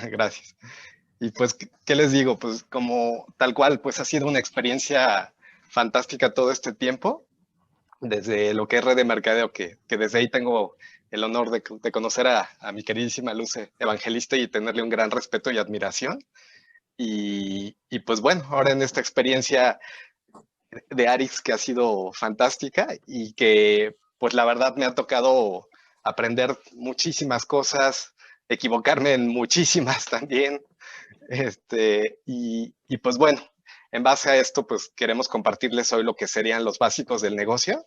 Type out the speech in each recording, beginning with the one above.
Gracias. Y pues, ¿qué les digo? Pues como tal cual, pues ha sido una experiencia fantástica todo este tiempo, desde lo que es red de mercadeo, que desde ahí tengo el honor de conocer a mi queridísima Luce Evangelista y tenerle un gran respeto y admiración. Y pues bueno, ahora en esta experiencia de Arix que ha sido fantástica y que pues la verdad me ha tocado aprender muchísimas cosas, equivocarme en muchísimas también. Y pues bueno, en base a esto pues queremos compartirles hoy lo que serían los básicos del negocio,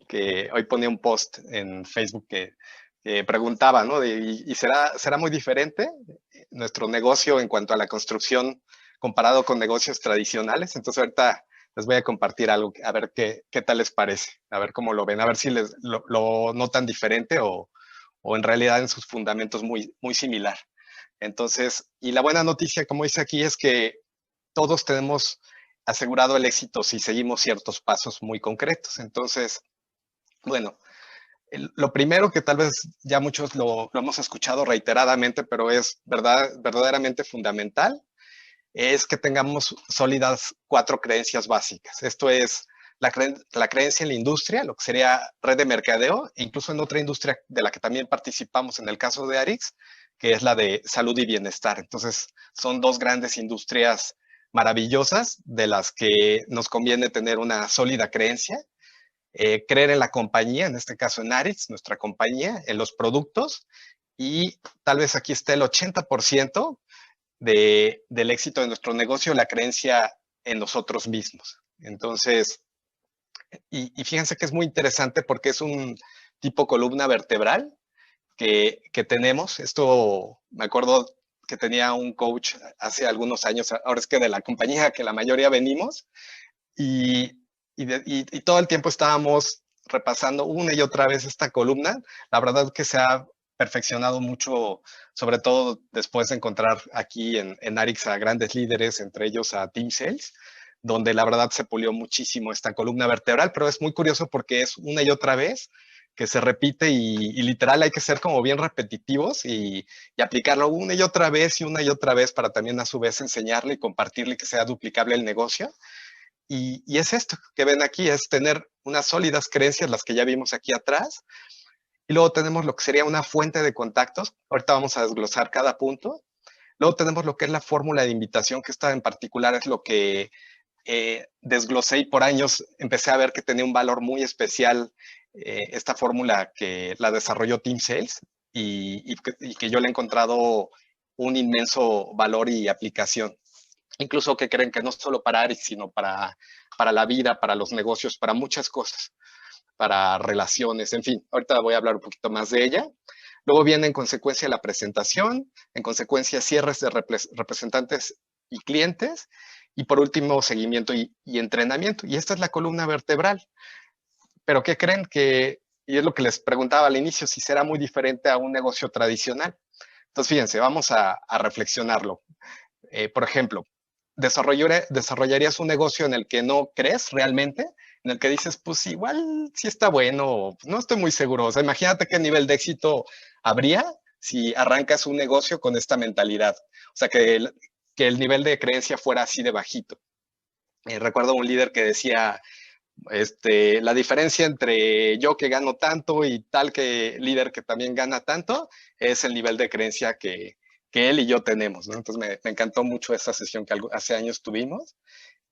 que hoy ponía un post en Facebook que preguntaba, ¿no? ¿Y será muy diferente nuestro negocio en cuanto a la construcción comparado con negocios tradicionales? Entonces ahorita les voy a compartir algo, a ver qué tal les parece, a ver cómo lo ven, a ver si lo notan diferente o en realidad en sus fundamentos muy similar. Entonces, y la buena noticia, como dice aquí, es que todos tenemos asegurado el éxito si seguimos ciertos pasos muy concretos. Entonces, bueno, lo primero que tal vez ya muchos lo hemos escuchado reiteradamente, pero es verdaderamente fundamental, es que tengamos sólidas 4 creencias básicas. Esto es la creencia en la industria, lo que sería red de mercadeo, e incluso en otra industria de la que también participamos en el caso de Arix, que es la de salud y bienestar. Entonces, son dos grandes industrias maravillosas de las que nos conviene tener una sólida creencia, creer en la compañía, en este caso en Arix, nuestra compañía, en los productos, y tal vez aquí esté el 80% del éxito de nuestro negocio, la creencia en nosotros mismos. Entonces, y fíjense que es muy interesante porque es un tipo columna vertebral que tenemos. Esto me acuerdo que tenía un coach hace algunos años, ahora es que de la compañía que la mayoría venimos, y, y todo el tiempo estábamos repasando una y otra vez esta columna. La verdad que se ha perfeccionado mucho, sobre todo después de encontrar aquí en Arix a grandes líderes, entre ellos a Team Sales, donde la verdad se pulió muchísimo esta columna vertebral, pero es muy curioso porque es una y otra vez que se repite y literal hay que ser como bien repetitivos y aplicarlo una y otra vez para también a su vez enseñarle y compartirle que sea duplicable el negocio. Y es esto que ven aquí, es tener unas sólidas creencias, las que ya vimos aquí atrás, y luego tenemos lo que sería una fuente de contactos. Ahorita vamos a desglosar cada punto. Luego tenemos lo que es la fórmula de invitación, que esta en particular es lo que desglosé y por años empecé a ver que tenía un valor muy especial, esta fórmula que la desarrolló Team Sales y que yo le he encontrado un inmenso valor y aplicación. Incluso que creen que no solo para Arix, sino para la vida, para los negocios, para muchas cosas, para relaciones, en fin. Ahorita voy a hablar un poquito más de ella. Luego viene en consecuencia la presentación, en consecuencia cierres de representantes y clientes, y por último seguimiento y entrenamiento. Y esta es la columna vertebral. Pero ¿qué creen que, y es lo que les preguntaba al inicio, si será muy diferente a un negocio tradicional? Entonces, fíjense, vamos a reflexionarlo. Por ejemplo, desarrollarías un negocio en el que no crees realmente, en el que dices, pues igual sí está bueno, no estoy muy seguro. O sea, imagínate qué nivel de éxito habría si arrancas un negocio con esta mentalidad. O sea, que el nivel de creencia fuera así de bajito. Recuerdo un líder que decía, la diferencia entre yo que gano tanto y tal que líder que también gana tanto es el nivel de creencia que él y yo tenemos, ¿no? Entonces me encantó mucho esa sesión que hace años tuvimos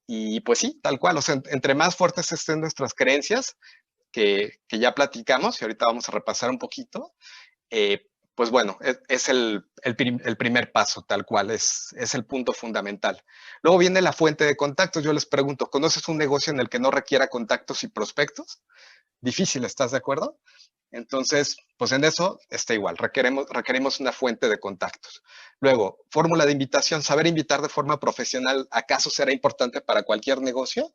y pues sí, tal cual, o sea, entre más fuertes estén nuestras creencias que ya platicamos y ahorita vamos a repasar un poquito, pues bueno, es el primer paso, tal cual, es el punto fundamental. Luego viene la fuente de contactos. Yo les pregunto, ¿conoces un negocio en el que no requiera contactos y prospectos? Difícil, ¿estás de acuerdo? Entonces, pues en eso está igual, requerimos una fuente de contactos. Luego, fórmula de invitación, saber invitar de forma profesional, ¿acaso será importante para cualquier negocio?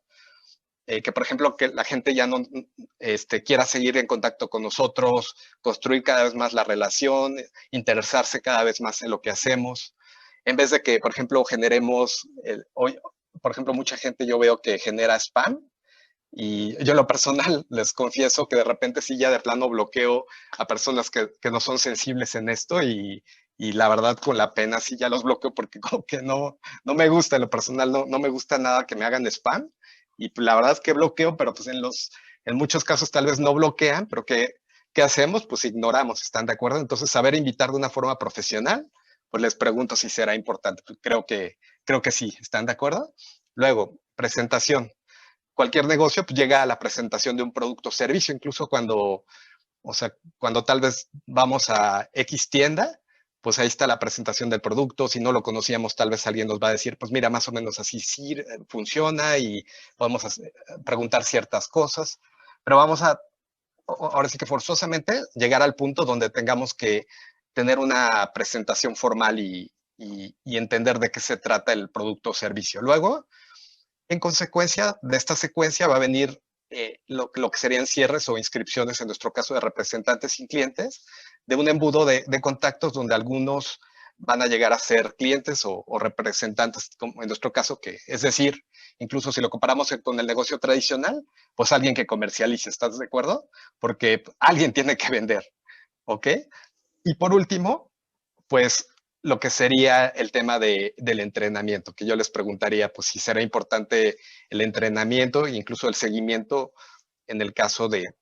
Que por ejemplo que la gente ya no quiera seguir en contacto con nosotros, construir cada vez más la relación, interesarse cada vez más en lo que hacemos, en vez de que, por ejemplo, generemos, hoy, por ejemplo, mucha gente yo veo que genera spam y yo en lo personal les confieso que de repente sí ya de plano bloqueo a personas que no son sensibles en esto y la verdad con la pena sí ya los bloqueo porque como que no me gusta en lo personal, no me gusta nada que me hagan spam y pues, la verdad es que bloqueo, pero pues en muchos casos tal vez no bloquean, pero ¿qué hacemos? Pues ignoramos, ¿están de acuerdo? Entonces saber invitar de una forma profesional, pues les pregunto si será importante. Pues, creo que sí, ¿están de acuerdo? Luego, presentación. Cualquier negocio pues, llega a la presentación de un producto o servicio, incluso o sea, cuando tal vez vamos a X tienda, pues ahí está la presentación del producto. Si no lo conocíamos, tal vez alguien nos va a decir, pues mira, más o menos así sí funciona y podemos preguntar ciertas cosas. Pero vamos a, ahora sí que forzosamente, llegar al punto donde tengamos que tener una presentación formal y entender de qué se trata el producto o servicio. Luego, en consecuencia de esta secuencia va a venir lo que serían cierres o inscripciones, en nuestro caso de representantes y clientes, de un embudo de contactos donde algunos van a llegar a ser clientes o representantes, como en nuestro caso, que es decir, incluso si lo comparamos con el negocio tradicional, pues alguien que comercialice, ¿estás de acuerdo? Porque alguien tiene que vender, ¿ok? Y por último, pues lo que sería el tema del entrenamiento, que yo les preguntaría, pues si será importante el entrenamiento e incluso el seguimiento en el caso de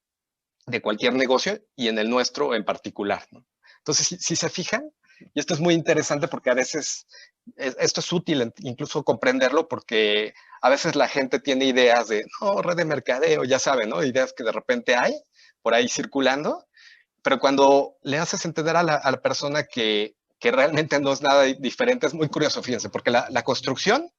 cualquier negocio y en el nuestro en particular, ¿no? Entonces, si se fijan, y esto es muy interesante porque a veces esto es útil incluso comprenderlo porque a veces la gente tiene ideas de, no, red de mercadeo, ya saben, ¿no? Ideas que de repente hay por ahí circulando, pero cuando le haces entender a la persona que realmente no es nada diferente, es muy curioso, fíjense, porque la construcción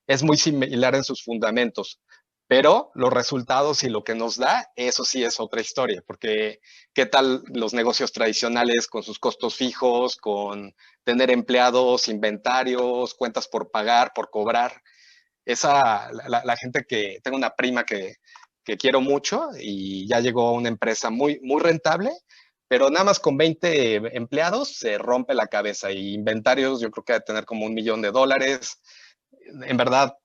es muy similar en sus fundamentos, pero los resultados y lo que nos da, eso sí es otra historia, porque ¿qué tal los negocios tradicionales con sus costos fijos, con tener empleados, inventarios, cuentas por pagar, por cobrar? La gente que, tengo una prima que quiero mucho y ya llegó a una empresa muy rentable, pero nada más con 20 empleados se rompe la cabeza y inventarios yo creo que debe tener como $1 millón. En verdad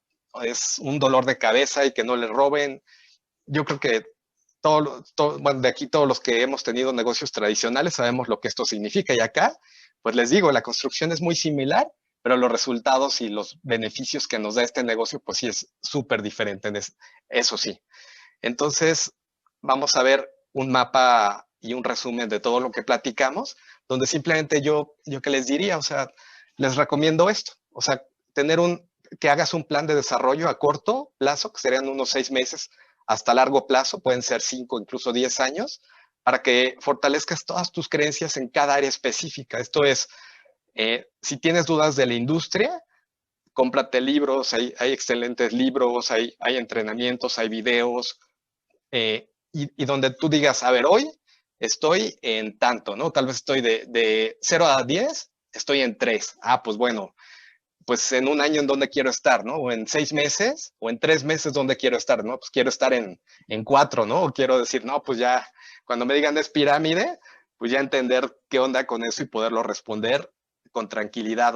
es un dolor de cabeza y que no le roben. Yo creo que bueno, de aquí todos los que hemos tenido negocios tradicionales sabemos lo que esto significa y acá, pues les digo, la construcción es muy similar, pero los resultados y los beneficios que nos da este negocio, pues sí es súper diferente, eso sí. Entonces, vamos a ver un mapa y un resumen de todo lo que platicamos, donde simplemente yo que les diría, o sea, les recomiendo esto, o sea, que hagas un plan de desarrollo a corto plazo, que serían unos 6 meses, hasta largo plazo, pueden ser 5, incluso 10 años, para que fortalezcas todas tus creencias en cada área específica. Esto es, si tienes dudas de la industria, cómprate libros, hay excelentes libros, hay entrenamientos, hay videos, y donde tú digas, a ver, hoy estoy en tanto, ¿no? Tal vez estoy de 0 a 10, estoy en 3. Ah, pues bueno, pues en un año en donde quiero estar, ¿no? O en 6 meses, o en 3 meses donde quiero estar, ¿no? Pues quiero estar en 4, ¿no? O quiero decir, no, pues ya, cuando me digan es pirámide, pues ya entender qué onda con eso y poderlo responder con tranquilidad.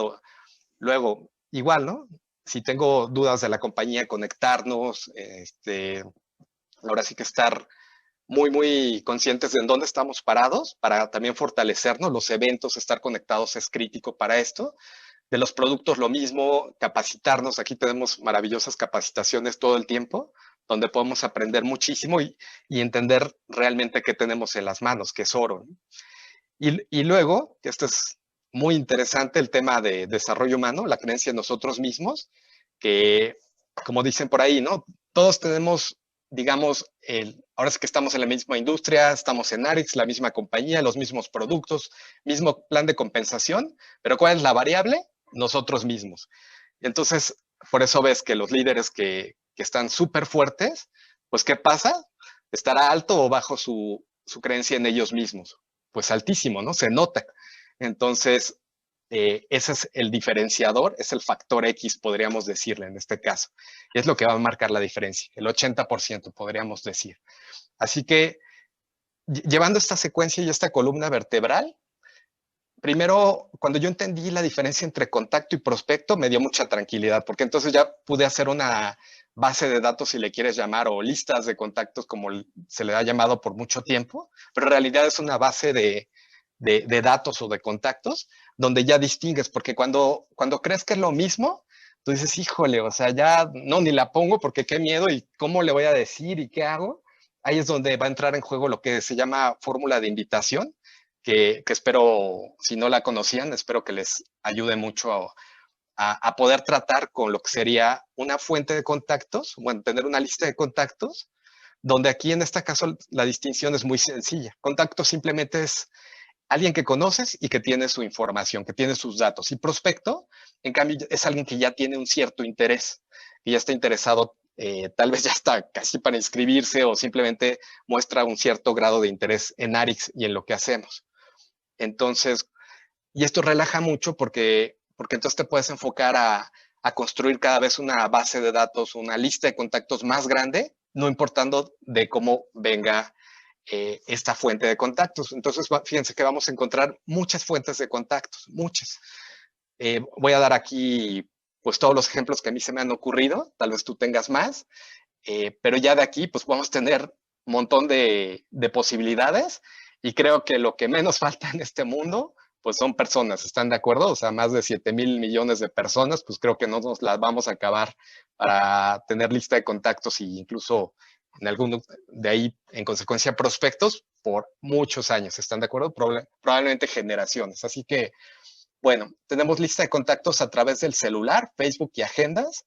Luego, igual, ¿no? Si tengo dudas de la compañía, conectarnos, ahora sí que estar muy conscientes de en dónde estamos parados para también fortalecernos. Los eventos, estar conectados es crítico para esto. De los productos lo mismo, capacitarnos. Aquí tenemos maravillosas capacitaciones todo el tiempo, donde podemos aprender muchísimo y entender realmente qué tenemos en las manos, que es oro, ¿no? Y luego, que esto es muy interesante, el tema de desarrollo humano, la creencia en nosotros mismos, que como dicen por ahí, ¿no? Todos tenemos, digamos, ahora es que estamos en la misma industria, estamos en Arix, la misma compañía, los mismos productos, mismo plan de compensación, pero ¿cuál es la variable? Nosotros mismos. Entonces, por eso ves que los líderes que están súper fuertes, pues ¿qué pasa? ¿Estará alto o bajo su creencia en ellos mismos? Pues altísimo, ¿no? Se nota. Entonces, ese es el diferenciador, es el factor X, podríamos decirle en este caso. Y es lo que va a marcar la diferencia, el 80% podríamos decir. Así que, llevando esta secuencia y esta columna vertebral, primero, cuando yo entendí la diferencia entre contacto y prospecto, me dio mucha tranquilidad, porque entonces ya pude hacer una base de datos, si le quieres llamar, o listas de contactos, como se le ha llamado por mucho tiempo, pero en realidad es una base de datos o de contactos, donde ya distingues, porque cuando crees que es lo mismo, tú dices, híjole, o sea, ya no, ni la pongo porque qué miedo y cómo le voy a decir y qué hago. Ahí es donde va a entrar en juego lo que se llama fórmula de invitación, que espero, si no la conocían, espero que les ayude mucho a poder tratar con lo que sería una fuente de contactos, bueno, tener una lista de contactos, donde aquí en este caso la distinción es muy sencilla. Contacto simplemente es alguien que conoces y que tiene su información, que tiene sus datos. Y prospecto, en cambio, es alguien que ya tiene un cierto interés, que ya está interesado, tal vez ya está casi para inscribirse o simplemente muestra un cierto grado de interés en Arix y en lo que hacemos. Entonces, y esto relaja mucho porque entonces te puedes enfocar a construir cada vez una base de datos, una lista de contactos más grande, no importando de cómo venga esta fuente de contactos. Entonces, fíjense que vamos a encontrar muchas fuentes de contactos, muchas. Voy a dar aquí pues todos los ejemplos que a mí se me han ocurrido, tal vez tú tengas más, pero ya de aquí pues vamos a tener un montón de posibilidades y creo que lo que menos falta en este mundo pues son personas, ¿están de acuerdo? O sea, más de 7,000 millones de personas, pues creo que no nos las vamos a acabar para tener lista de contactos e incluso en alguno de ahí, en consecuencia, prospectos por muchos años, ¿están de acuerdo? Probablemente generaciones. Así que, bueno, tenemos lista de contactos a través del celular, Facebook y agendas,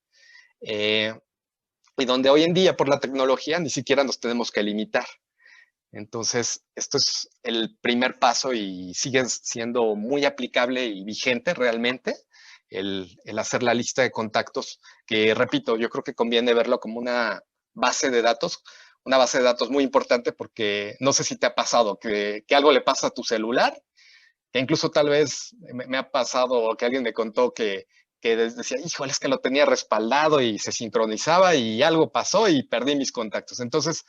y donde hoy en día por la tecnología ni siquiera nos tenemos que limitar. Entonces, esto es el primer paso y sigue siendo muy aplicable y vigente realmente el hacer la lista de contactos, que repito, yo creo que conviene verlo como una base de datos muy importante porque no sé si te ha pasado que algo le pasa a tu celular, que incluso tal vez me ha pasado que alguien me contó que decía, híjole, es que lo tenía respaldado y se sincronizaba y algo pasó y perdí mis contactos. Entonces,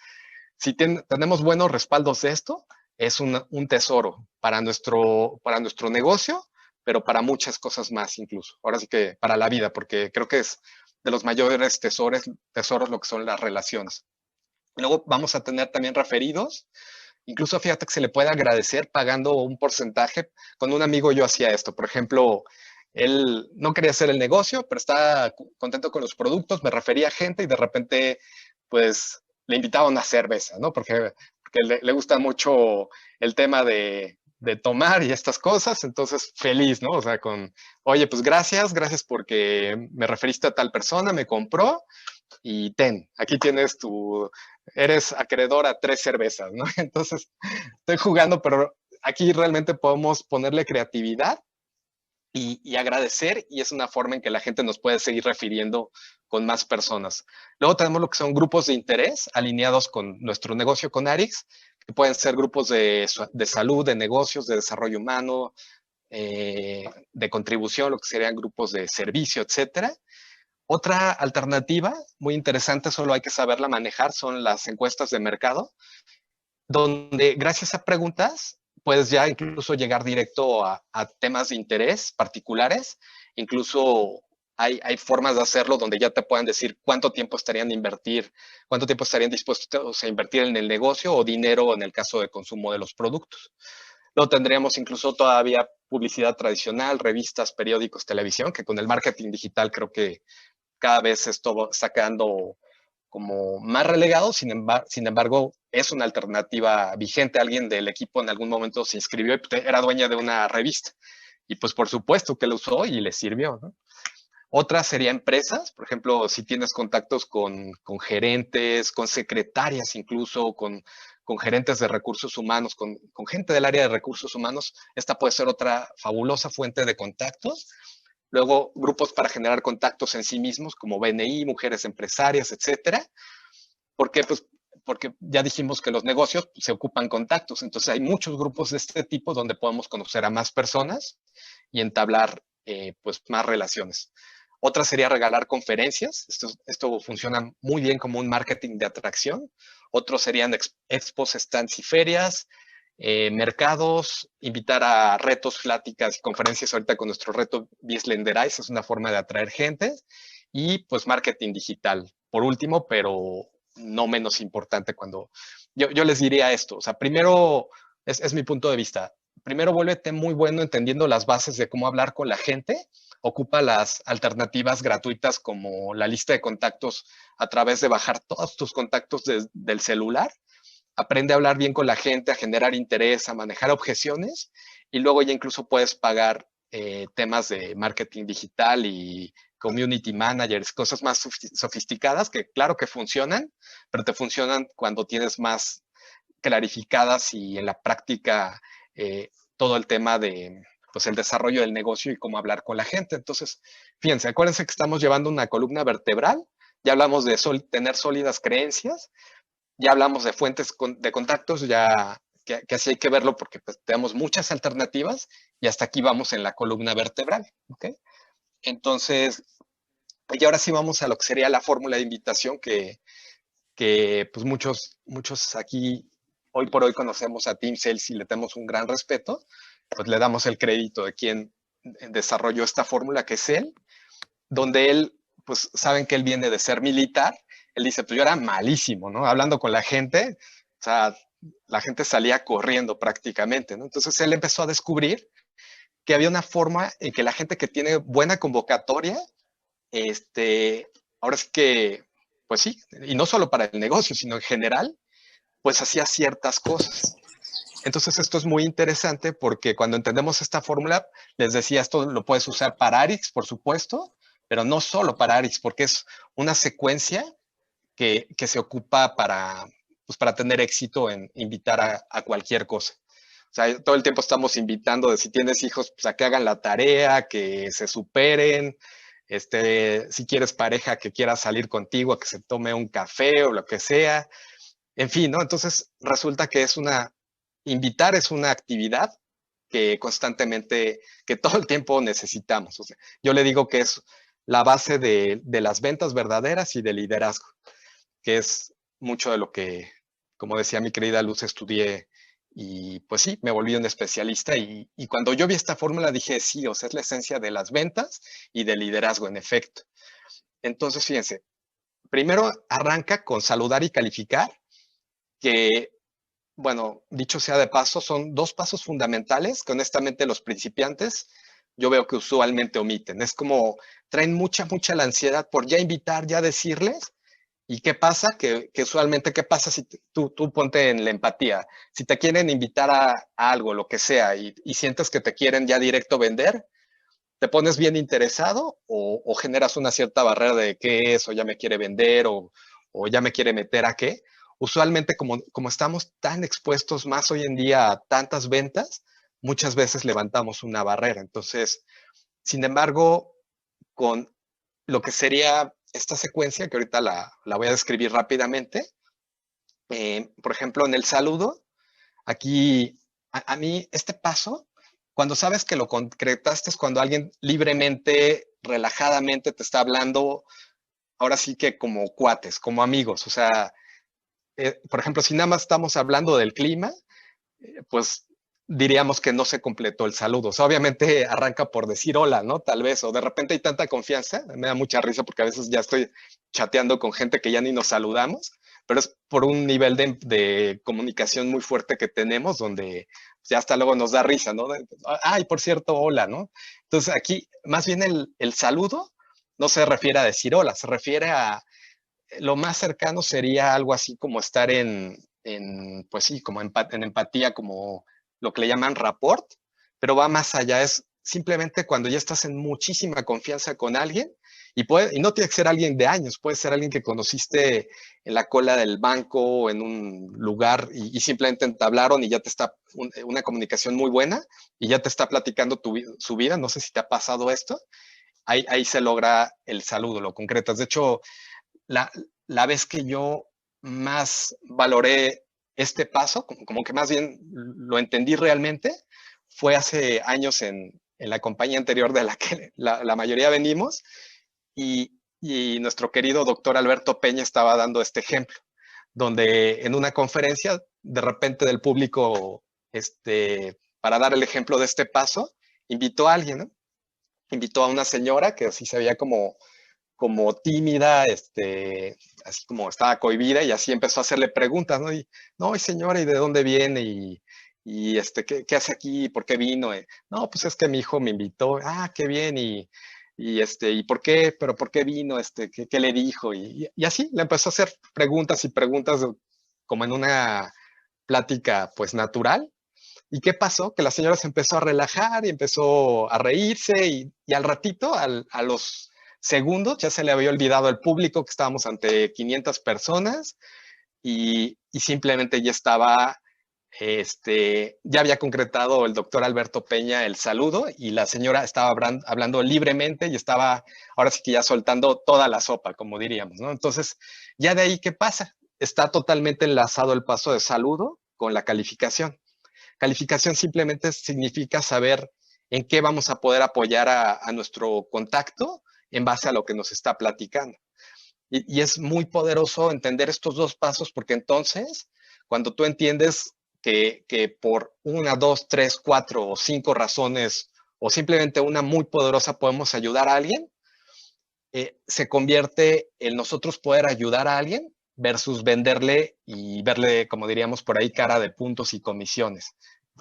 si tenemos buenos respaldos de esto, es un tesoro para nuestro negocio, pero para muchas cosas más incluso. Ahora sí que para la vida, porque creo que es de los mayores tesoros lo que son las relaciones. Luego vamos a tener también referidos. Incluso fíjate que se le puede agradecer pagando un porcentaje. Con un amigo yo hacía esto. Por ejemplo, él no quería hacer el negocio, pero estaba contento con los productos, me refería a gente y de repente, pues, le invitaba a una cerveza, ¿no? Porque le gusta mucho el tema de tomar y estas cosas, entonces feliz, ¿no? O sea, oye, pues gracias porque me referiste a tal persona, me compró y aquí tienes eres acreedor a 3 cervezas, ¿no? Entonces, estoy jugando, pero aquí realmente podemos ponerle creatividad y agradecer, y es una forma en que la gente nos puede seguir refiriendo con más personas. Luego tenemos lo que son grupos de interés alineados con nuestro negocio con Arix, que pueden ser grupos de salud, de negocios, de desarrollo humano, de contribución, lo que serían grupos de servicio, etcétera. Otra alternativa muy interesante, solo hay que saberla manejar, son las encuestas de mercado, donde gracias a preguntas puedes ya incluso llegar directo a temas de interés particulares. Incluso hay formas de hacerlo donde ya te puedan decir cuánto tiempo cuánto tiempo estarían dispuestos a invertir en el negocio o dinero en el caso de consumo de los productos. Luego tendríamos incluso todavía publicidad tradicional, revistas, periódicos, televisión, que con el marketing digital creo que cada vez esto está quedando como más relegado, sin embargo, es una alternativa vigente. Alguien del equipo en algún momento se inscribió y era dueña de una revista. Y pues por supuesto que lo usó y le sirvió, ¿no? Otra sería empresas, por ejemplo, si tienes contactos con gerentes, con secretarias incluso, con gerentes de recursos humanos, con gente del área de recursos humanos, esta puede ser otra fabulosa fuente de contactos. Luego, grupos para generar contactos en sí mismos, como BNI, mujeres empresarias, etcétera. ¿Por qué? Pues porque ya dijimos que los negocios se ocupan contactos. Entonces, hay muchos grupos de este tipo donde podemos conocer a más personas y entablar pues más relaciones. Otra sería regalar conferencias. Esto funciona muy bien como un marketing de atracción. Otros serían expos, stands y ferias, mercados, invitar a retos, pláticas y conferencias ahorita con nuestro reto Bislenderize, es una forma de atraer gente, y pues marketing digital. Por último, pero no menos importante yo les diría esto, o sea, primero, es mi punto de vista, primero vuélvete muy bueno entendiendo las bases de cómo hablar con la gente. Ocupa las alternativas gratuitas como la lista de contactos a través de bajar todos tus contactos del celular. Aprende a hablar bien con la gente, a generar interés, a manejar objeciones y luego ya incluso puedes pagar temas de marketing digital y community managers, cosas más sofisticadas que claro que funcionan, pero te funcionan cuando tienes más clarificadas y en la práctica todo el tema de pues, el desarrollo del negocio y cómo hablar con la gente. Entonces, fíjense, acuérdense que estamos llevando una columna vertebral, ya hablamos de tener sólidas creencias, ya hablamos de fuentes de contactos, ya que así hay que verlo porque pues, tenemos muchas alternativas y hasta aquí vamos en la columna vertebral. ¿Okay? Entonces, y ahora sí vamos a lo que sería la fórmula de invitación que pues muchos aquí hoy por hoy conocemos a Tim Sales y le tenemos un gran respeto, pues le damos el crédito de quien desarrolló esta fórmula que es él, donde él, pues saben que él viene de ser militar, él dice, pues yo era malísimo, ¿no? Hablando con la gente, o sea, la gente salía corriendo prácticamente, ¿no? Entonces él empezó a descubrir que había una forma en que la gente que tiene buena convocatoria, ahora es que, pues sí, y no solo para el negocio, sino en general, pues hacía ciertas cosas. Entonces esto es muy interesante porque cuando entendemos esta fórmula, les decía, esto lo puedes usar para ARIX, por supuesto, pero no solo para ARIX, porque es una secuencia que se ocupa pues para tener éxito en invitar a cualquier cosa. O sea, todo el tiempo estamos invitando de si tienes hijos, pues a que hagan la tarea, que se superen, si quieres pareja que quiera salir contigo, a que se tome un café o lo que sea, en fin, ¿no? Entonces resulta que invitar es una actividad que constantemente, que todo el tiempo necesitamos. O sea, yo le digo que es la base de las ventas verdaderas y del liderazgo, que es mucho de lo que, como decía mi querida Luz, estudié y pues sí, me volví un especialista y cuando yo vi esta fórmula dije, sí, o sea, es la esencia de las ventas y del liderazgo, en efecto. Entonces, fíjense, primero arranca con saludar y calificar, que bueno, dicho sea de paso, son dos pasos fundamentales que honestamente los principiantes yo veo que usualmente omiten. Es como traen mucha la ansiedad por ya invitar, ya decirles. ¿Y qué pasa? Que usualmente, ¿qué pasa si tú ponte en la empatía? Si te quieren invitar a algo, lo que sea, y sientes que te quieren ya directo vender, ¿te pones bien interesado o generas una cierta barrera de qué es, o ya me quiere vender, o ya me quiere meter a qué? Usualmente, como estamos tan expuestos más hoy en día a tantas ventas, muchas veces levantamos una barrera. Entonces, sin embargo, con lo que sería esta secuencia, que ahorita la voy a describir rápidamente, por ejemplo, en el saludo, aquí, a mí, este paso, cuando sabes que lo concretaste es cuando alguien libremente, relajadamente te está hablando, ahora sí que como cuates, como amigos. O sea, por ejemplo, si nada más estamos hablando del clima, pues diríamos que no se completó el saludo. O sea, obviamente arranca por decir hola, ¿no? Tal vez, o de repente hay tanta confianza, me da mucha risa porque a veces ya estoy chateando con gente que ya ni nos saludamos, pero es por un nivel de comunicación muy fuerte que tenemos donde ya hasta luego nos da risa, ¿no? Ay, por cierto, hola, ¿no? Entonces aquí, más bien el saludo no se refiere a decir hola, se refiere a lo más cercano sería algo así como estar pues sí, como en empatía, como lo que le llaman rapport, pero va más allá, es simplemente cuando ya estás en muchísima confianza con alguien y no tiene que ser alguien de años, puede ser alguien que conociste en la cola del banco o en un lugar y simplemente entablaron y ya te está una comunicación muy buena y ya te está platicando su vida, no sé si te ha pasado esto, ahí se logra el saludo, lo concretas. De hecho, la, la vez que yo más valoré este paso, como que más bien lo entendí realmente, fue hace años en la compañía anterior de la que la mayoría venimos y nuestro querido doctor Alberto Peña estaba dando este ejemplo, donde en una conferencia, de repente del público, para dar el ejemplo de este paso, invitó a alguien, ¿no? Invitó a una señora que así se veía como tímida, así como estaba cohibida y así empezó a hacerle preguntas, ¿no? Y, no, señora, ¿y de dónde viene? y ¿qué hace aquí? ¿Por qué vino? No, pues es que mi hijo me invitó. Ah, qué bien. ¿Y por qué? ¿Pero por qué vino? ¿Qué le dijo? Y así le empezó a hacer preguntas y preguntas como en una plática pues natural. ¿Y qué pasó? Que la señora se empezó a relajar y empezó a reírse y al ratito, a los segundos, ya se le había olvidado al público que estábamos ante 500 personas y simplemente ya estaba, ya había concretado el doctor Alberto Peña el saludo y la señora estaba hablando libremente y estaba ahora sí que ya soltando toda la sopa, como diríamos, ¿no? Entonces, ya de ahí, ¿qué pasa? Está totalmente enlazado el paso de saludo con la calificación. Calificación simplemente significa saber en qué vamos a poder apoyar a nuestro contacto en base a lo que nos está platicando. Y es muy poderoso entender estos dos pasos porque entonces, cuando tú entiendes que por una, dos, tres, cuatro o cinco razones o simplemente una muy poderosa podemos ayudar a alguien, se convierte en nosotros poder ayudar a alguien versus venderle y verle, como diríamos por ahí, cara de puntos y comisiones.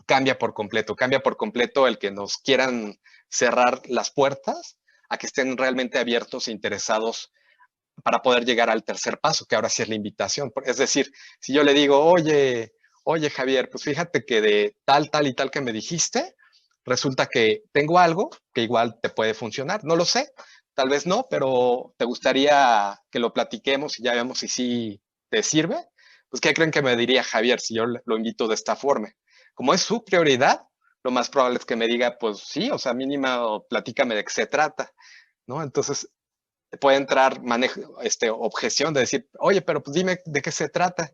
Cambia por completo el que nos quieran cerrar las puertas a que estén realmente abiertos e interesados para poder llegar al tercer paso, que ahora sí es la invitación. Es decir, si yo le digo, oye Javier, pues fíjate que de tal, tal y tal que me dijiste, resulta que tengo algo que igual te puede funcionar. No lo sé, tal vez no, pero te gustaría que lo platiquemos y ya vemos si sí te sirve. Pues, ¿qué creen que me diría Javier si yo lo invito de esta forma? Como es su prioridad, lo más probable es que me diga, pues sí, o sea, mínima, platícame de qué se trata, ¿no? Entonces, puede entrar objeción de decir, oye, pero pues dime de qué se trata.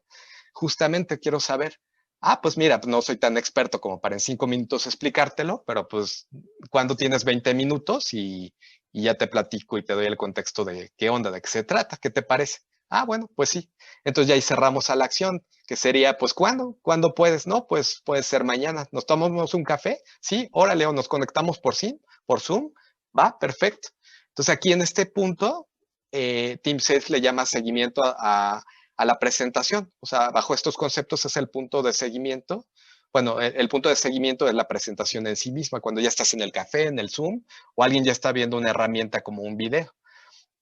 Justamente quiero saber. Ah, pues mira, no soy tan experto como para en 5 minutos explicártelo, pero pues cuando tienes 20 minutos y ya te platico y te doy el contexto de qué onda, de qué se trata, ¿qué te parece? Ah, bueno, pues sí. Entonces ya ahí cerramos a la acción, que sería, pues, ¿cuándo? ¿Cuándo puedes? No, pues puede ser mañana. ¿Nos tomamos un café? Sí, órale, o nos conectamos por Zoom. Va, perfecto. Entonces, aquí en este punto, Team Sales le llama seguimiento a la presentación. O sea, bajo estos conceptos es el punto de seguimiento. Bueno, el punto de seguimiento es la presentación en sí misma, cuando ya estás en el café, en el Zoom, o alguien ya está viendo una herramienta como un video.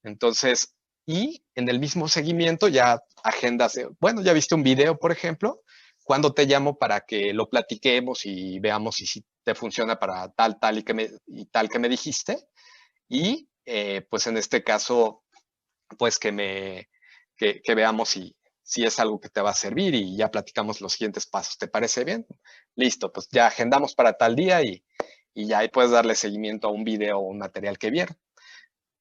Entonces, y en el mismo seguimiento ya agendas, bueno, ya viste un video, por ejemplo, cuando te llamo para que lo platiquemos y veamos si te funciona para tal y tal que me dijiste. Y pues en este caso, pues que veamos si es algo que te va a servir y ya platicamos los siguientes pasos. ¿Te parece bien? Listo, pues ya agendamos para tal día y ya ahí puedes darle seguimiento a un video o un material que vieron.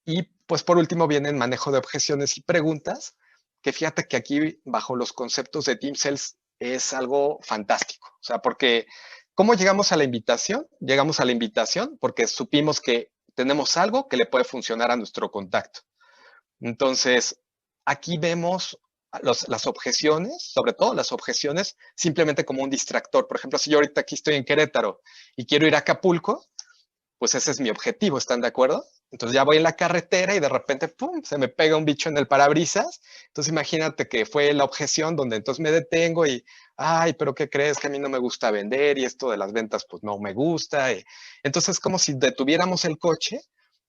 Y pues por último viene el manejo de objeciones y preguntas, que fíjate que aquí bajo los conceptos de Team Sales es algo fantástico. O sea, porque ¿cómo llegamos a la invitación? Llegamos a la invitación porque supimos que tenemos algo que le puede funcionar a nuestro contacto. Entonces, aquí vemos las objeciones, sobre todo las objeciones, simplemente como un distractor. Por ejemplo, si yo ahorita aquí estoy en Querétaro y quiero ir a Acapulco, pues ese es mi objetivo, ¿están de acuerdo? Entonces ya voy en la carretera y de repente, ¡pum!, se me pega un bicho en el parabrisas. Entonces imagínate que fue la objeción donde entonces me detengo y, ay, pero ¿qué crees? Que a mí no me gusta vender y esto de las ventas pues no me gusta. Entonces es como si detuviéramos el coche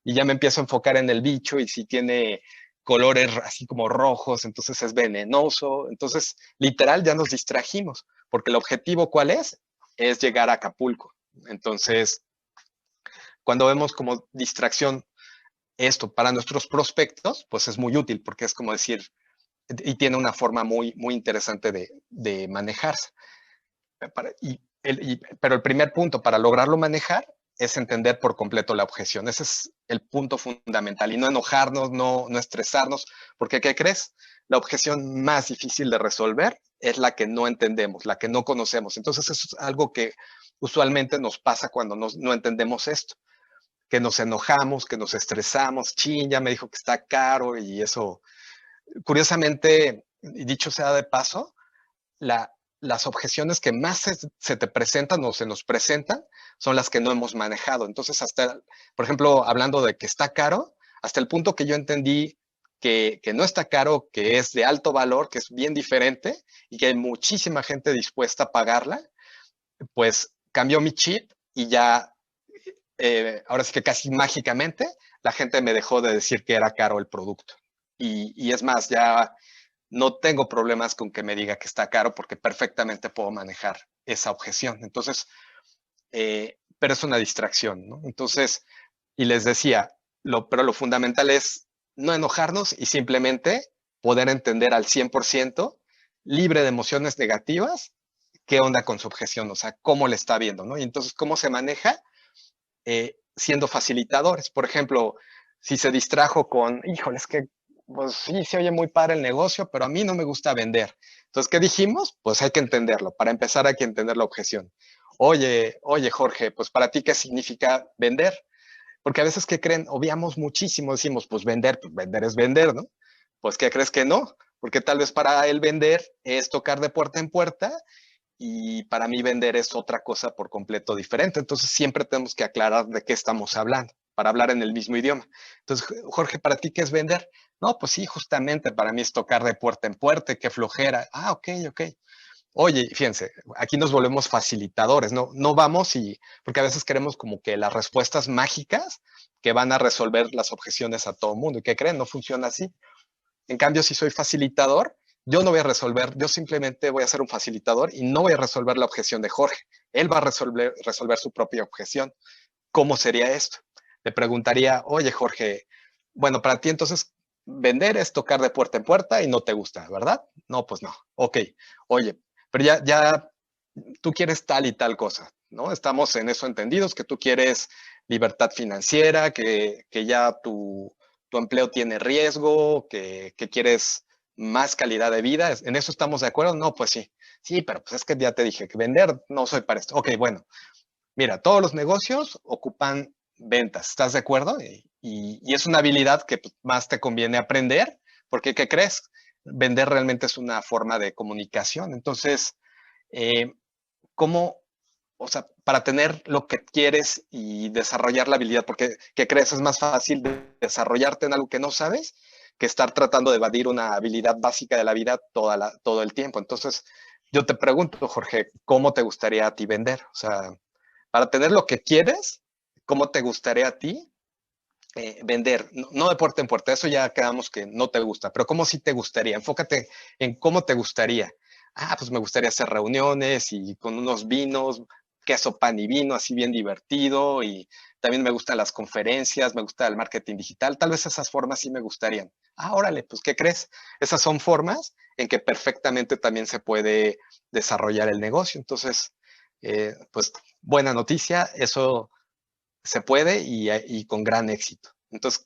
y ya me empiezo a enfocar en el bicho y si tiene colores así como rojos, entonces es venenoso. Entonces, literal, ya nos distrajimos, porque el objetivo, ¿cuál es? Es llegar a Acapulco. Entonces, cuando vemos como distracción esto para nuestros prospectos, pues es muy útil porque es como decir, y tiene una forma muy, muy interesante de manejarse. Pero el primer punto para lograrlo manejar es entender por completo la objeción. Ese es el punto fundamental y no enojarnos, no estresarnos, porque ¿qué crees? La objeción más difícil de resolver es la que no entendemos, la que no conocemos. Entonces eso es algo que usualmente nos pasa cuando no entendemos esto, que nos enojamos, que nos estresamos, chin, ya me dijo que está caro y eso. Curiosamente, dicho sea de paso, las objeciones que más se te presentan o se nos presentan son las que no hemos manejado. Entonces, hasta, por ejemplo, hablando de que está caro, hasta el punto que yo entendí que no está caro, que es de alto valor, que es bien diferente y que hay muchísima gente dispuesta a pagarla, pues cambió mi chip y ya, ahora sí que casi mágicamente, la gente me dejó de decir que era caro el producto. Y es más, ya no tengo problemas con que me diga que está caro porque perfectamente puedo manejar esa objeción. Entonces, pero es una distracción, ¿no? Entonces, y les decía, pero lo fundamental es no enojarnos y simplemente poder entender al 100%, libre de emociones negativas, qué onda con su objeción, o sea, cómo le está viendo, ¿no? Y entonces, cómo se maneja siendo facilitadores. Por ejemplo, si se distrajo con, híjole, es que, pues sí, se oye muy padre el negocio, pero a mí no me gusta vender. Entonces, ¿qué dijimos? Pues hay que entenderlo. Para empezar, hay que entender la objeción. Oye, Jorge, pues para ti, ¿qué significa vender? Porque a veces, ¿qué creen? Obviamos muchísimo, decimos, pues vender es vender, ¿no? Pues, ¿qué crees que no? Porque tal vez para él vender es tocar de puerta en puerta y para mí vender es otra cosa por completo diferente. Entonces siempre tenemos que aclarar de qué estamos hablando para hablar en el mismo idioma. Entonces, Jorge, ¿para ti qué es vender? No, pues sí, justamente para mí es tocar de puerta en puerta, qué flojera. Ah, ok, ok. Oye, fíjense, aquí nos volvemos facilitadores, no, no vamos y, porque a veces queremos como que las respuestas mágicas que van a resolver las objeciones a todo el mundo. ¿Y qué creen? No funciona así. En cambio, si soy facilitador, yo no voy a resolver, yo simplemente voy a ser un facilitador y no voy a resolver la objeción de Jorge. Él va a resolver su propia objeción. ¿Cómo sería esto? Le preguntaría, oye Jorge, bueno, para ti entonces vender es tocar de puerta en puerta y no te gusta, ¿verdad? No, pues no. Ok, oye, pero ya tú quieres tal y tal cosa, ¿no? Estamos en eso entendidos, que tú quieres libertad financiera, que ya tu empleo tiene riesgo, que quieres más calidad de vida. ¿En eso estamos de acuerdo? No, pues sí. Sí, pero pues es que ya te dije que vender no soy para esto. Ok, bueno, mira, todos los negocios ocupan ventas, ¿estás de acuerdo? Y es una habilidad que pues, más te conviene aprender, porque ¿qué crees? Vender realmente es una forma de comunicación. Entonces, eh, ¿cómo, o sea, para tener lo que quieres y desarrollar la habilidad, porque ¿qué crees? Es más fácil desarrollarte en algo que no sabes que estar tratando de evadir una habilidad básica de la vida todo el tiempo. Entonces, yo te pregunto, Jorge, ¿cómo te gustaría a ti vender? O sea, para tener lo que quieres, ¿cómo te gustaría a ti vender? No, no de puerta en puerta, eso ya quedamos que no te gusta, pero ¿cómo sí te gustaría? Enfócate en cómo te gustaría. Ah, pues me gustaría hacer reuniones y con unos vinos, queso, pan y vino, así bien divertido. Y también me gustan las conferencias, me gusta el marketing digital. Tal vez esas formas sí me gustarían. Ah, órale, pues ¿qué crees? Esas son formas en que perfectamente también se puede desarrollar el negocio. Entonces, pues buena noticia, eso se puede y con gran éxito. Entonces,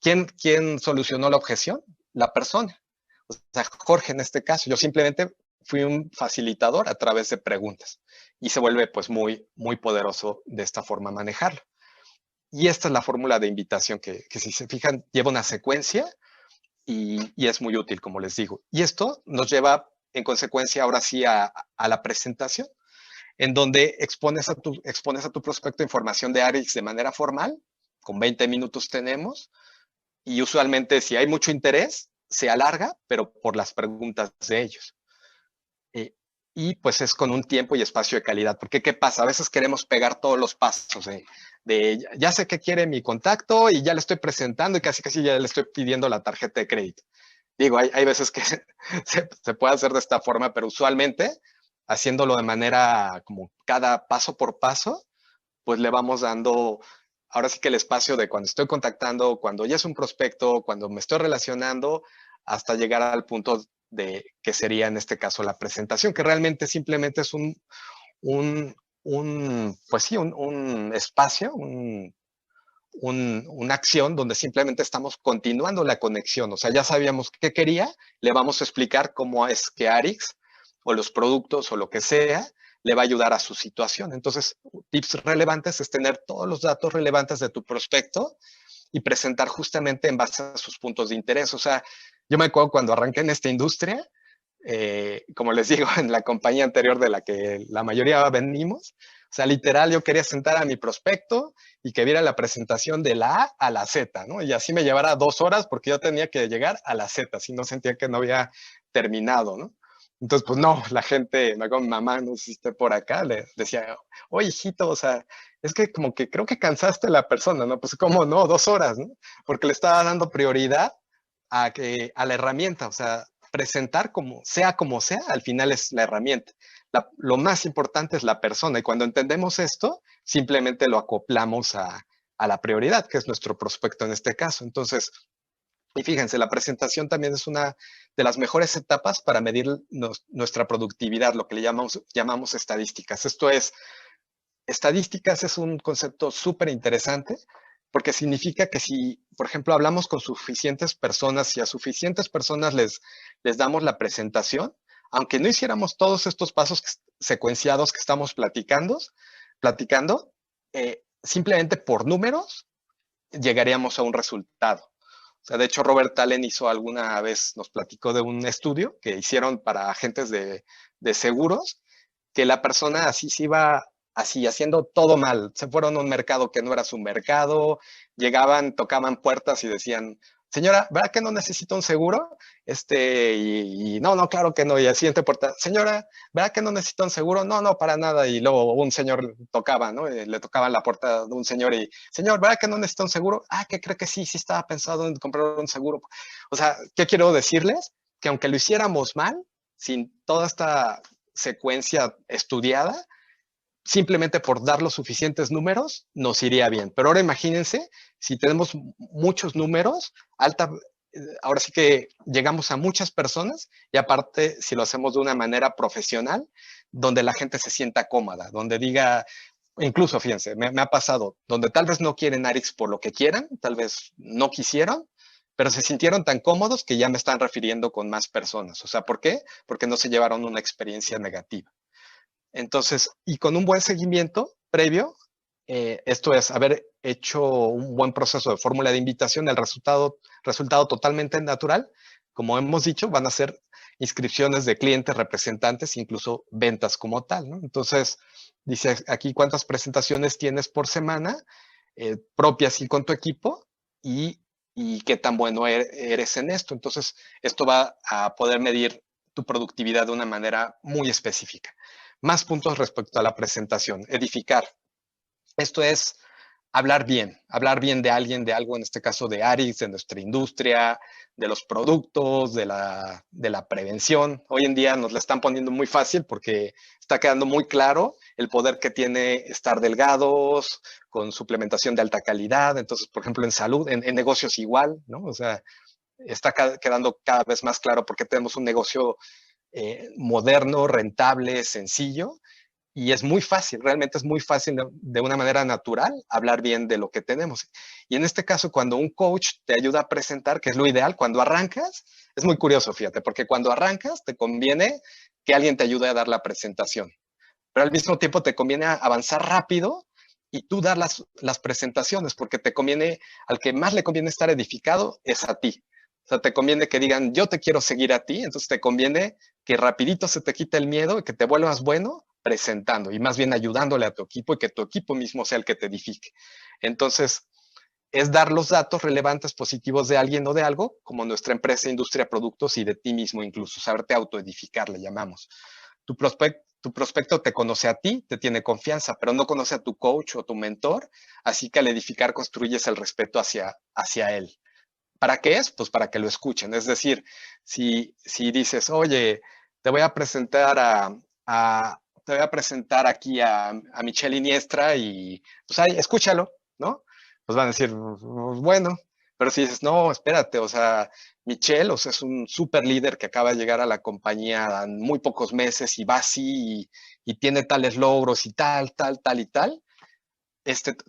¿quién solucionó la objeción? La persona. O sea, Jorge en este caso, yo simplemente fui un facilitador a través de preguntas y se vuelve pues muy poderoso de esta forma manejarlo. Y esta es la fórmula de invitación que si se fijan lleva una secuencia y es muy útil, como les digo. Y esto nos lleva en consecuencia ahora sí a la presentación en donde expones a tu prospecto información de ARIX de manera formal, con 20 minutos tenemos, y usualmente si hay mucho interés, se alarga, pero por las preguntas de ellos. Eh, y pues es con un tiempo y espacio de calidad, porque ¿qué pasa? A veces queremos pegar todos los pasos ya sé qué quiere mi contacto y ya le estoy presentando y casi ya le estoy pidiendo la tarjeta de crédito. Digo, hay veces que se puede hacer de esta forma, pero usualmente haciéndolo de manera como cada paso por paso, pues le vamos dando ahora sí que el espacio de cuando estoy contactando, cuando ya es un prospecto, cuando me estoy relacionando, hasta llegar al punto de que sería en este caso la presentación, que realmente simplemente es un, pues sí, un espacio, una acción donde simplemente estamos continuando la conexión. O sea, ya sabíamos qué quería, le vamos a explicar cómo es que Arix o los productos o lo que sea le va a ayudar a su situación. Entonces, tips relevantes es tener todos los datos relevantes de tu prospecto y presentar justamente en base a sus puntos de interés. O sea, yo me acuerdo cuando arranqué en esta industria, como les digo, en la compañía anterior de la que la mayoría venimos, o sea, literal, yo quería sentar a mi prospecto y que viera la presentación de la A a la Z, ¿no? Y así me llevara 2 horas porque yo tenía que llegar a la Z, si no sentía que no había terminado, ¿no? Entonces, pues no, la gente, me acuerdo, mi mamá, no sé si esté por acá, le decía, oye, hijito, o sea, es que como que creo que cansaste a la persona, ¿no? Pues, ¿cómo no? 2 horas, ¿no? Porque le estaba dando prioridad a la herramienta, o sea, presentar como sea, al final es la herramienta. Lo más importante es la persona, y cuando entendemos esto, simplemente lo acoplamos a la prioridad, que es nuestro prospecto en este caso. Entonces, y fíjense, la presentación también es una de las mejores etapas para medir nuestra productividad, lo que le llamamos estadísticas. Esto es, estadísticas es un concepto súper interesante porque significa que si, por ejemplo, hablamos con suficientes personas y a suficientes personas les damos la presentación, aunque no hiciéramos todos estos pasos secuenciados que estamos platicando, simplemente por números llegaríamos a un resultado. O sea, de hecho, Robert Allen hizo alguna vez, nos platicó de un estudio que hicieron para agentes de seguros, que la persona así se iba así haciendo todo mal. Se fueron a un mercado que no era su mercado, llegaban, tocaban puertas y decían, señora, ¿verdad que no necesita un seguro? Y no, no, claro que no. Y al siguiente puerta, señora, ¿verdad que no necesita un seguro? No, no, para nada. Y luego un señor tocaba, ¿no? Le tocaban la puerta de un señor y, señor, ¿verdad que no necesita un seguro? Ah, ¿qué cree que sí? Sí estaba pensado en comprar un seguro. O sea, ¿qué quiero decirles? Que aunque lo hiciéramos mal, sin toda esta secuencia estudiada, simplemente por dar los suficientes números, nos iría bien. Pero ahora imagínense, si tenemos muchos números, ahora sí que llegamos a muchas personas y aparte, si lo hacemos de una manera profesional, donde la gente se sienta cómoda, donde diga, incluso fíjense, me ha pasado, donde tal vez no quieren Arix por lo que quieran, tal vez no quisieron, pero se sintieron tan cómodos que ya me están refiriendo con más personas. O sea, ¿por qué? Porque no se llevaron una experiencia negativa. Entonces, y con un buen seguimiento previo, esto es haber hecho un buen proceso de fórmula de invitación, el resultado totalmente natural, como hemos dicho, van a ser inscripciones de clientes, representantes, incluso ventas como tal, ¿no? Entonces, dice aquí cuántas presentaciones tienes por semana, propias y con tu equipo, y, y qué tan bueno eres en esto. Entonces, esto va a poder medir tu productividad de una manera muy específica. Más puntos respecto a la presentación. Edificar. Esto es hablar bien de alguien, de algo, en este caso de Arix, de nuestra industria, de los productos, de la prevención. Hoy en día nos la están poniendo muy fácil porque está quedando muy claro el poder que tiene estar delgados, con suplementación de alta calidad. Entonces, por ejemplo, en salud, en negocios igual, ¿no? O sea, está quedando cada vez más claro por qué tenemos un negocio moderno, rentable, sencillo, y es muy fácil, realmente es muy fácil de una manera natural hablar bien de lo que tenemos. Y en este caso, cuando un coach te ayuda a presentar, que es lo ideal, cuando arrancas, es muy curioso, fíjate, porque cuando arrancas te conviene que alguien te ayude a dar la presentación, pero al mismo tiempo te conviene avanzar rápido y tú dar las presentaciones, porque te conviene, al que más le conviene estar edificado es a ti. O sea, te conviene que digan, yo te quiero seguir a ti, entonces te conviene que rapidito se te quite el miedo y que te vuelvas bueno presentando y más bien ayudándole a tu equipo y que tu equipo mismo sea el que te edifique. Entonces, es dar los datos relevantes positivos de alguien o de algo, como nuestra empresa, industria, productos y de ti mismo incluso, saberte autoedificar, le llamamos. Tu prospecto te conoce a ti, te tiene confianza, pero no conoce a tu coach o tu mentor, así que al edificar construyes el respeto hacia él. ¿Para qué es? Pues para que lo escuchen. Es decir, si dices, oye, te voy a presentar te voy a presentar aquí a Michelle Iniestra y pues ahí, escúchalo, ¿no? Pues van a decir, "Pues, bueno, pero si dices, no, espérate, o sea, Michelle, o sea, es un súper líder que acaba de llegar a la compañía en muy pocos meses y va así y tiene tales logros y tal, tal, tal y tal.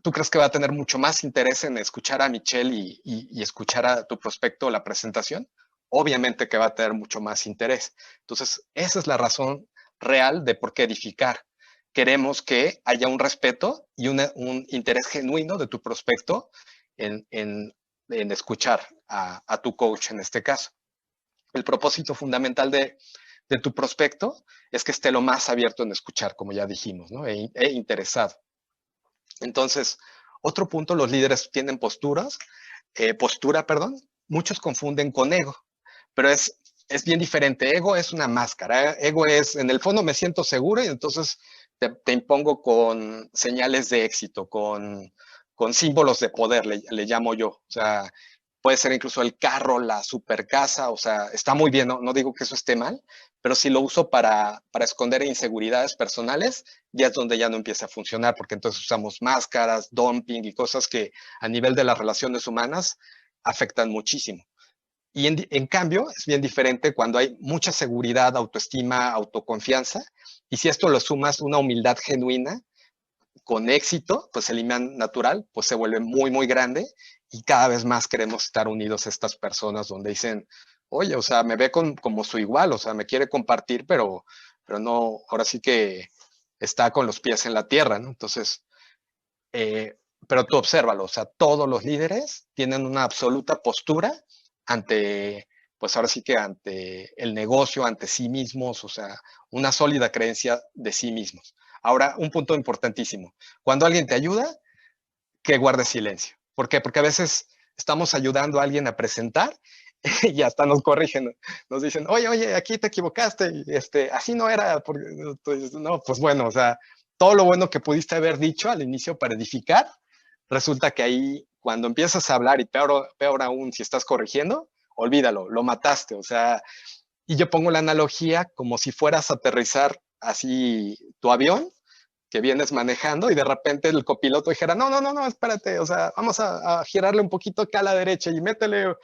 ¿Tú crees que va a tener mucho más interés en escuchar a Michelle y escuchar a tu prospecto la presentación? Obviamente que va a tener mucho más interés. Entonces, esa es la razón real de por qué edificar. Queremos que haya un respeto y un interés genuino de tu prospecto en escuchar a tu coach en este caso. El propósito fundamental de tu prospecto es que esté lo más abierto en escuchar, como ya dijimos, ¿no? E interesado. Entonces, otro punto, los líderes tienen postura, perdón, muchos confunden con ego, pero es bien diferente. Ego es una máscara. Ego es, en el fondo me siento seguro y entonces te impongo con señales de éxito, con símbolos de poder, le llamo yo. O sea, puede ser incluso el carro, la super casa, o sea, está muy bien, no digo que eso esté mal, pero si lo uso para esconder inseguridades personales, ya es donde ya no empieza a funcionar, porque entonces usamos máscaras, dumping y cosas que a nivel de las relaciones humanas afectan muchísimo. Y en cambio, es bien diferente cuando hay mucha seguridad, autoestima, autoconfianza. Y si esto lo sumas una humildad genuina, con éxito, pues el imán natural, pues se vuelve muy, muy grande y cada vez más queremos estar unidos a estas personas donde dicen, oye, o sea, me ve como su igual, o sea, me quiere compartir, pero no, ahora sí que está con los pies en la tierra, ¿no? Entonces, pero tú obsérvalo, o sea, todos los líderes tienen una absoluta postura ante, pues ahora sí que ante el negocio, ante sí mismos, o sea, una sólida creencia de sí mismos. Ahora, un punto importantísimo, cuando alguien te ayuda, que guardes silencio. ¿Por qué? Porque a veces estamos ayudando a alguien a presentar y hasta nos corrigen, nos dicen, oye, aquí te equivocaste, así no era, porque, entonces, no, pues bueno, o sea, todo lo bueno que pudiste haber dicho al inicio para edificar, resulta que ahí cuando empiezas a hablar y peor aún si estás corrigiendo, olvídalo, lo mataste, o sea, y yo pongo la analogía como si fueras a aterrizar así tu avión que vienes manejando y de repente el copiloto dijera, no, espérate, o sea, vamos a girarle un poquito acá a la derecha y métele,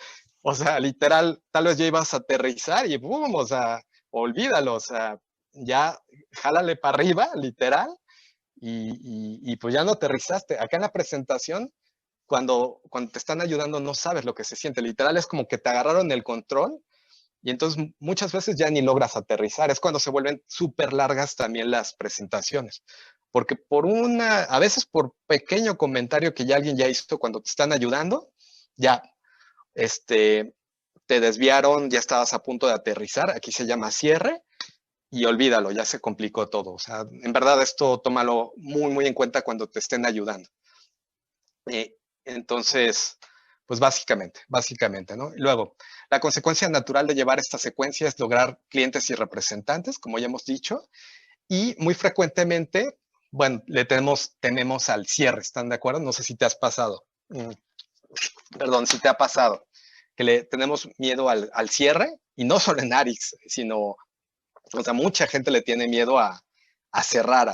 o sea, literal, tal vez ya ibas a aterrizar y boom, o sea, olvídalo, o sea, ya jálale para arriba, literal, y pues ya no aterrizaste. Acá en la presentación, cuando te están ayudando no sabes lo que se siente, literal es como que te agarraron el control y entonces muchas veces ya ni logras aterrizar. Es cuando se vuelven súper largas también las presentaciones. Porque a veces por pequeño comentario que ya alguien ya hizo cuando te están ayudando, ya te desviaron, ya estabas a punto de aterrizar. Aquí se llama cierre y olvídalo, ya se complicó todo. O sea, en verdad esto tómalo muy, muy en cuenta cuando te estén ayudando. Entonces, pues básicamente, ¿no? Y luego, la consecuencia natural de llevar esta secuencia es lograr clientes y representantes, como ya hemos dicho, y muy frecuentemente, bueno, tememos al cierre, ¿están de acuerdo? No sé si te has pasado, perdón, si te ha pasado, que le tenemos miedo al cierre, y no solo en Arix, sino, o sea, mucha gente le tiene miedo a cerrar,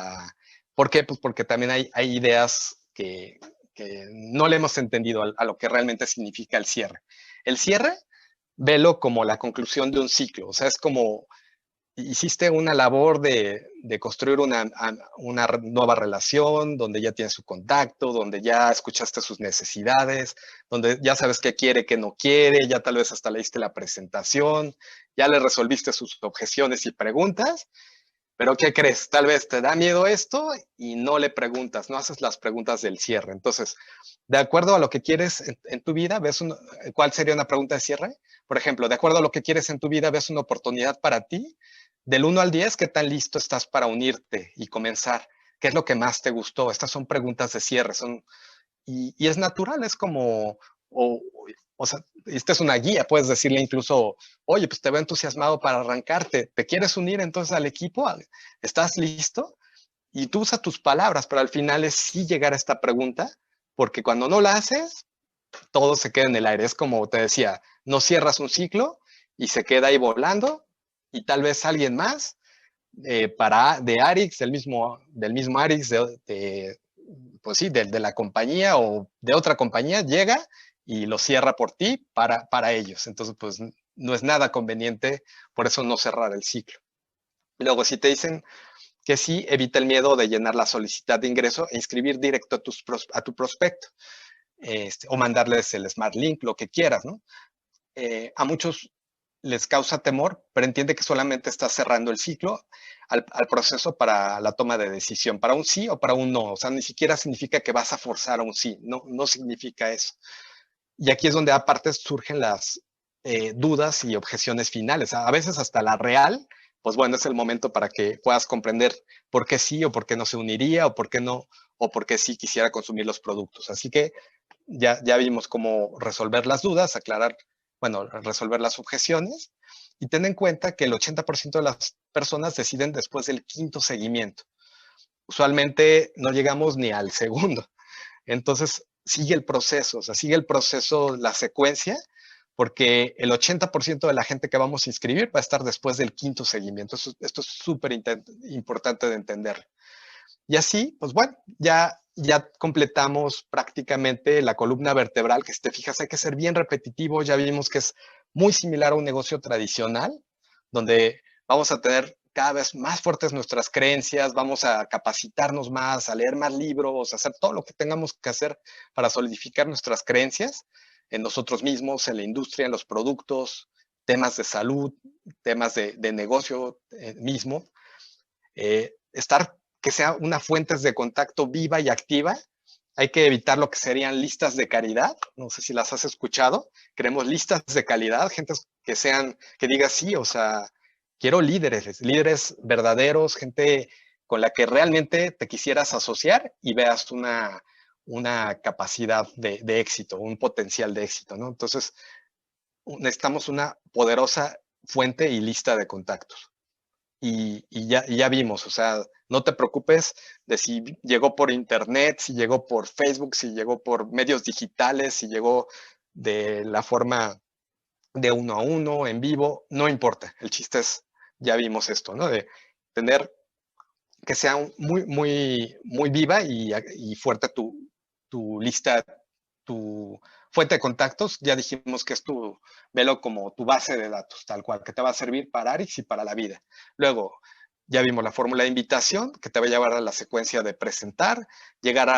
¿por qué? Pues porque también hay ideas que no le hemos entendido a lo que realmente significa el cierre. El cierre, velo como la conclusión de un ciclo, o sea, es como hiciste una labor de construir una nueva relación, donde ya tienes su contacto, donde ya escuchaste sus necesidades, donde ya sabes qué quiere, qué no quiere, ya tal vez hasta leíste la presentación, ya le resolviste sus objeciones y preguntas, pero ¿qué crees? Tal vez te da miedo esto y no le preguntas, no haces las preguntas del cierre. Entonces, de acuerdo a lo que quieres en tu vida, ¿cuál sería una pregunta de cierre? Por ejemplo, de acuerdo a lo que quieres en tu vida, ves una oportunidad para ti. Del 1 al 10, ¿qué tan listo estás para unirte y comenzar? ¿Qué es lo que más te gustó? Estas son preguntas de cierre, y es natural, es como, o, o sea, esta es una guía, puedes decirle incluso, oye, pues te veo entusiasmado para arrancarte, ¿te quieres unir entonces al equipo? ¿Estás listo? Y tú usas tus palabras, pero al final es sí llegar a esta pregunta, porque cuando no la haces, todo se queda en el aire. Es como te decía, no cierras un ciclo y se queda ahí volando y tal vez alguien más de Arix, del mismo Arix, pues sí, de la compañía o de otra compañía, llega y lo cierra por ti para ellos. Entonces, pues no es nada conveniente, por eso no cerrar el ciclo. Luego, si te dicen que sí, evita el miedo de llenar la solicitud de ingreso e inscribir directo a tu prospecto, o mandarles el Smart Link, lo que quieras, ¿no? A muchos les causa temor, pero entiende que solamente estás cerrando el ciclo al proceso para la toma de decisión, para un sí o para un no. O sea, ni siquiera significa que vas a forzar a un sí, no significa eso. Y aquí es donde aparte surgen las dudas y objeciones finales. A veces hasta la real, pues bueno, es el momento para que puedas comprender por qué sí o por qué no se uniría o por qué no, o por qué sí quisiera consumir los productos. Así que ya vimos cómo resolver las dudas, aclarar, bueno, resolver las objeciones. Y ten en cuenta que el 80% de las personas deciden después del quinto seguimiento. Usualmente no llegamos ni al segundo. Entonces, sigue el proceso, o sea, sigue el proceso, la secuencia, porque el 80% de la gente que vamos a inscribir va a estar después del quinto seguimiento. Esto es súper importante de entender. Y así, pues bueno, ya completamos prácticamente la columna vertebral, que si te fijas hay que ser bien repetitivo, ya vimos que es muy similar a un negocio tradicional, donde vamos a tener cada vez más fuertes nuestras creencias, vamos a capacitarnos más, a leer más libros, a hacer todo lo que tengamos que hacer para solidificar nuestras creencias en nosotros mismos, en la industria, en los productos, temas de salud, temas de negocio mismo. Estar que sea una fuente de contacto viva y activa. Hay que evitar lo que serían listas de caridad. No sé si las has escuchado. Queremos listas de calidad, gente que sean, que diga sí, o sea, quiero líderes verdaderos, gente con la que realmente te quisieras asociar y veas una capacidad de éxito, un potencial de éxito, ¿no? Entonces, necesitamos una poderosa fuente y lista de contactos. Y ya vimos, o sea, no te preocupes de si llegó por internet, si llegó por Facebook, si llegó por medios digitales, si llegó de la forma de uno a uno, en vivo, no importa. El chiste es, ya vimos esto, ¿no? De tener que sea muy viva y fuerte tu lista, tu fuente de contactos. Ya dijimos que es velo como tu base de datos, tal cual, que te va a servir para Arix y para la vida. Luego, ya vimos la fórmula de invitación, que te va a llevar a la secuencia de presentar, llegar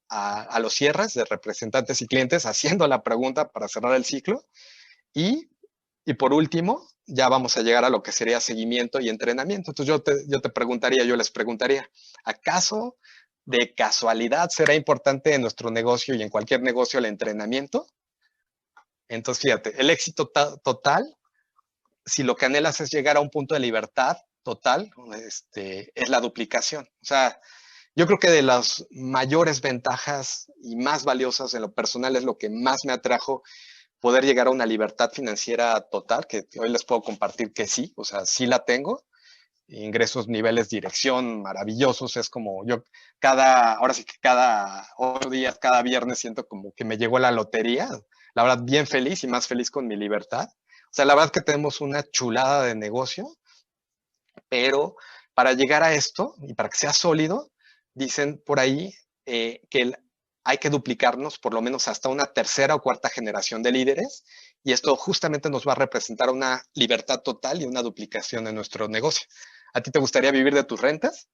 a los cierres de representantes y clientes haciendo la pregunta para cerrar el ciclo. Y y por último, ya vamos a llegar a lo que sería seguimiento y entrenamiento. Entonces yo les preguntaría, ¿acaso de casualidad será importante en nuestro negocio y en cualquier negocio el entrenamiento? Entonces, fíjate, el éxito total, si lo que anhelas es llegar a un punto de libertad total, es la duplicación. O sea, yo creo que de las mayores ventajas y más valiosas en lo personal es lo que más me atrajo poder llegar a una libertad financiera total, que hoy les puedo compartir que sí, o sea, sí la tengo. Ingresos, niveles, dirección maravillosos. Es como yo ahora sí que cada 8 días, cada viernes siento como que me llegó la lotería. La verdad, bien feliz y más feliz con mi libertad. O sea, la verdad que tenemos una chulada de negocio, pero para llegar a esto y para que sea sólido, dicen por ahí hay que duplicarnos por lo menos hasta una tercera o cuarta generación de líderes y esto justamente nos va a representar una libertad total y una duplicación en nuestro negocio. ¿A ti te gustaría vivir de tus rentas?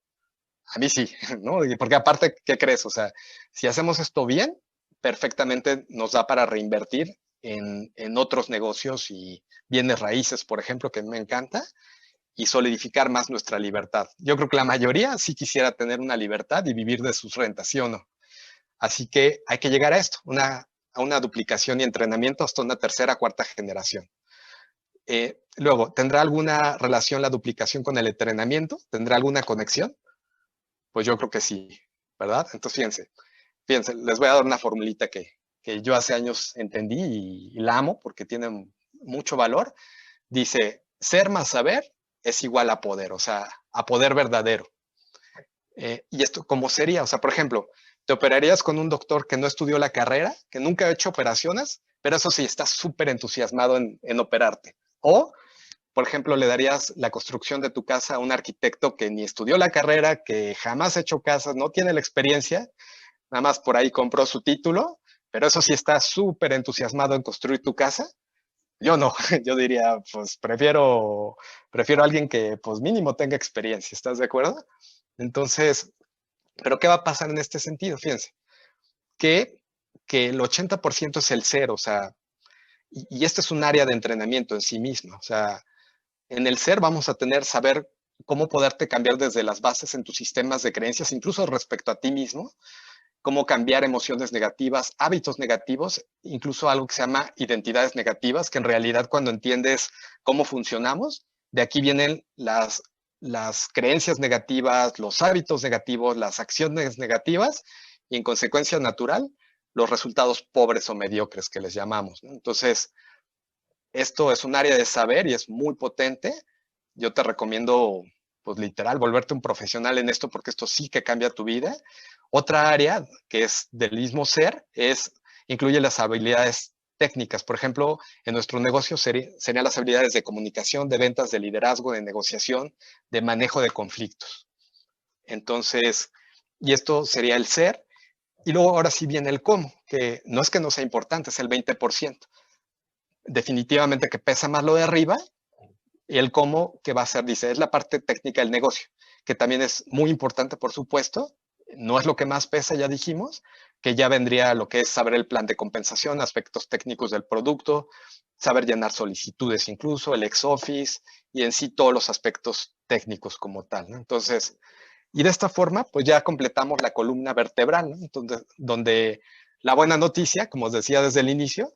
A mí sí, ¿no? Porque aparte, ¿qué crees? O sea, si hacemos esto bien, perfectamente nos da para reinvertir en otros negocios y bienes raíces, por ejemplo, que me encanta, y solidificar más nuestra libertad. Yo creo que la mayoría sí quisiera tener una libertad y vivir de sus rentas, ¿sí o no? Así que hay que llegar a esto, a una duplicación y entrenamiento hasta una tercera, cuarta generación. Luego, ¿tendrá alguna relación la duplicación con el entrenamiento? ¿Tendrá alguna conexión? Pues yo creo que sí, ¿verdad? Entonces, fíjense, les voy a dar una formulita que yo hace años entendí y la amo porque tiene mucho valor. Dice, ser más saber es igual a poder, o sea, a poder verdadero. ¿Y esto cómo sería? O sea, por ejemplo, te operarías con un doctor que no estudió la carrera, que nunca ha hecho operaciones, pero eso sí, está súper entusiasmado en operarte. O, por ejemplo, le darías la construcción de tu casa a un arquitecto que ni estudió la carrera, que jamás ha hecho casas, no tiene la experiencia, nada más por ahí compró su título, pero eso sí está súper entusiasmado en construir tu casa. Yo no, yo diría, pues prefiero a alguien que pues mínimo tenga experiencia, ¿estás de acuerdo? Entonces, ¿pero qué va a pasar en este sentido? Fíjense, que, que el 80% es el cero, o sea, y este es un área de entrenamiento en sí misma, o sea, en el ser vamos a saber cómo poderte cambiar desde las bases en tus sistemas de creencias, incluso respecto a ti mismo, cómo cambiar emociones negativas, hábitos negativos, incluso algo que se llama identidades negativas, que en realidad cuando entiendes cómo funcionamos, de aquí vienen las creencias negativas, los hábitos negativos, las acciones negativas y en consecuencia natural, los resultados pobres o mediocres que les llamamos, ¿no? Entonces, esto es un área de saber y es muy potente. Yo te recomiendo, pues literal, volverte un profesional en esto porque esto sí que cambia tu vida. Otra área que es del mismo ser incluye las habilidades técnicas. Por ejemplo, en nuestro negocio serían las habilidades de comunicación, de ventas, de liderazgo, de negociación, de manejo de conflictos. Entonces, y esto sería el ser. Y luego ahora sí viene el cómo, que no sea importante, es el 20%. Definitivamente que pesa más lo de arriba, y el cómo que va a ser, dice, es la parte técnica del negocio, que también es muy importante, por supuesto. No es lo que más pesa, ya dijimos, que ya vendría lo que es saber el plan de compensación, aspectos técnicos del producto, saber llenar solicitudes incluso, el ex-office y en sí todos los aspectos técnicos como tal, ¿no? Entonces, y de esta forma, pues ya completamos la columna vertebral, ¿no? Entonces, donde la buena noticia, como os decía desde el inicio,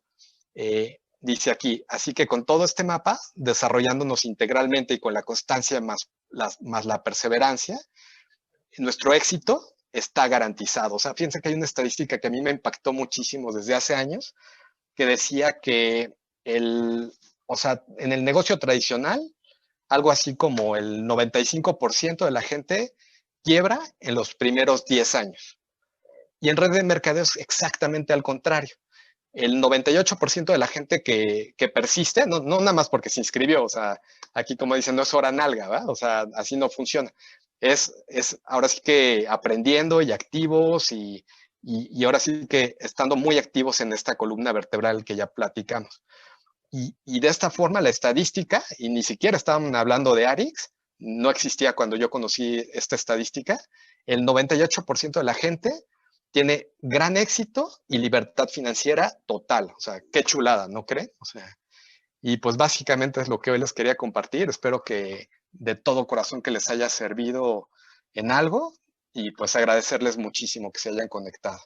dice aquí, así que con todo este mapa, desarrollándonos integralmente y con la constancia más la perseverancia, nuestro éxito está garantizado. O sea, fíjense que hay una estadística que a mí me impactó muchísimo desde hace años, que decía que o sea, en el negocio tradicional, algo así como el 95% de la gente quiebra en los primeros 10 años. Y en red de mercadeo es exactamente al contrario. El 98% de la gente que persiste, no nada más porque se inscribió, o sea, aquí como dicen, no es hora nalga, ¿verdad? O sea, así no funciona. Es ahora sí que aprendiendo y activos y ahora sí que estando muy activos en esta columna vertebral que ya platicamos. Y de esta forma la estadística, y ni siquiera estaban hablando de ARIX, no existía cuando yo conocí esta estadística, el 98% de la gente tiene gran éxito y libertad financiera total. O sea, qué chulada, ¿no creen? O sea, y pues básicamente es lo que hoy les quería compartir. Espero que de todo corazón que les haya servido en algo y pues agradecerles muchísimo que se hayan conectado.